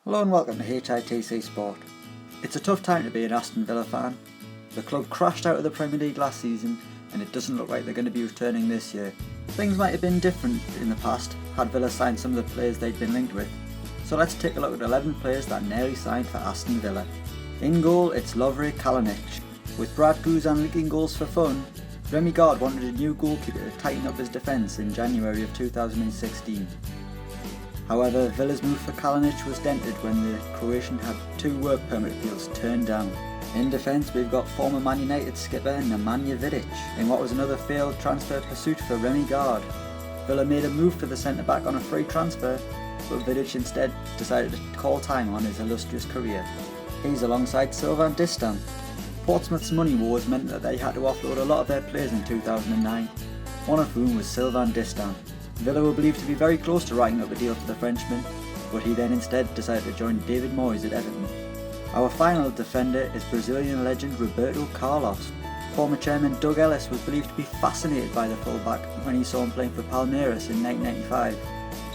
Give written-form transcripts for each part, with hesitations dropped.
Hello and welcome to HITC Sport. It's a tough time to be an Aston Villa fan. The club crashed out of the Premier League last season and it doesn't look like they're going to be returning this year. Things might have been different in the past had Villa signed some of the players they'd been linked with. So let's take a look at 11 players that nearly signed for Aston Villa. In goal it's LOVRE KALINIC. With Brad Guzan leaking goals for fun, Remy Gard wanted a new goalkeeper to tighten up his defence in January of 2016. However, Villa's move for Kalinic was dented when the Croatian had 2 work permit appeals turned down. In defence, we've got former Man United skipper NEMANJA VIDIC in what was another failed transfer pursuit for Remy Gard. Villa made a move for the centre-back on a free transfer, but Vidic instead decided to call time on his illustrious career. He's alongside SYLVAIN DISTIN. Portsmouth's money woes meant that they had to offload a lot of their players in 2009, one of whom was SYLVAIN DISTIN. Villa were believed to be very close to writing up a deal for the Frenchman, but he then instead decided to join David Moyes at Everton. Our final defender is Brazilian legend Roberto. Former chairman Doug Ellis was believed to be fascinated by the fullback when he saw him playing for Palmeiras in 1995.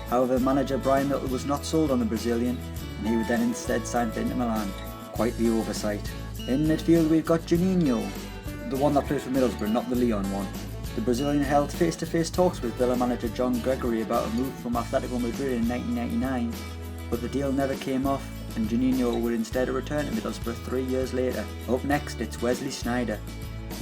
However, manager Brian Milton was not sold on the Brazilian, and he would then instead sign for Inter Milan. Quite the oversight. In midfield we've got JUNINHO, the one that plays for Middlesbrough, not the Lyon one. The Brazilian held face-to-face talks with Villa manager John Gregory about a move from Atletico Madrid in 1999, but the deal never came off and JUNINHO would instead return to Middlesbrough 3 years later. Up next it's WESLEY SNEIJDER.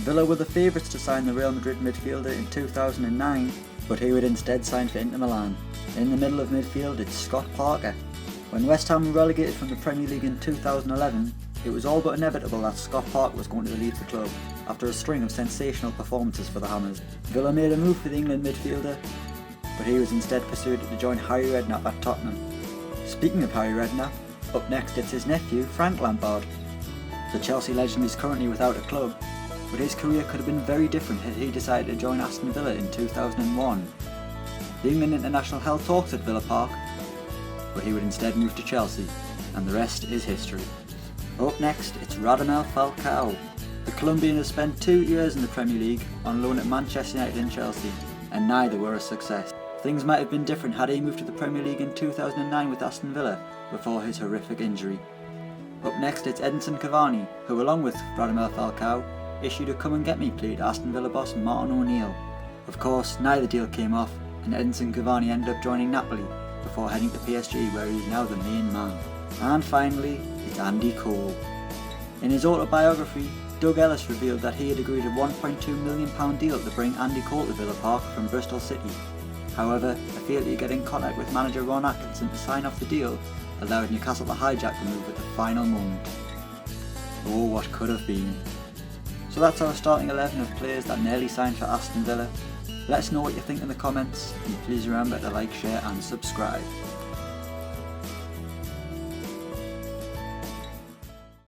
Villa were the favourites to sign the Real Madrid midfielder in 2009, but he would instead sign for Inter Milan. In the middle of midfield it's Scott Parker. When West Ham were relegated from the Premier League in 2011, it was all but inevitable that Scott Parker was going to leave the club after a string of sensational performances for the Hammers. Villa made a move for the England midfielder, but he was instead persuaded to join Harry Redknapp at Tottenham. Speaking of Harry Redknapp, up next it's his nephew Frank Lampard. The Chelsea legend is currently without a club, but his career could have been very different had he decided to join Aston Villa in 2001. The England international held talks at Villa Park, but he would instead move to Chelsea, and the rest is history. Up next it's RADAMEL FALCAO. The Colombian has spent 2 years in the Premier League on loan at Manchester United and Chelsea, and neither were a success. Things might have been different had he moved to the Premier League in 2009 with Aston Villa before his horrific injury. Up next it's EDINSON CAVANI, who along with RADAMEL FALCAO issued a come and get me plea to Aston Villa boss Martin O'Neill. Of course, neither deal came off, and EDINSON CAVANI ended up joining Napoli before heading to PSG, where he is now the main man. And finally, it's Andy Cole. In his autobiography, Doug Ellis revealed that he had agreed a £1.2 million deal to bring Andy Cole to Villa Park from Bristol City. However, a failure to get in contact with manager Ron Atkinson to sign off the deal allowed Newcastle to hijack the move at the final moment. Oh, what could have been. So that's our starting 11 of players that nearly signed for Aston Villa. Let us know what you think in the comments, and please remember to like, share and subscribe.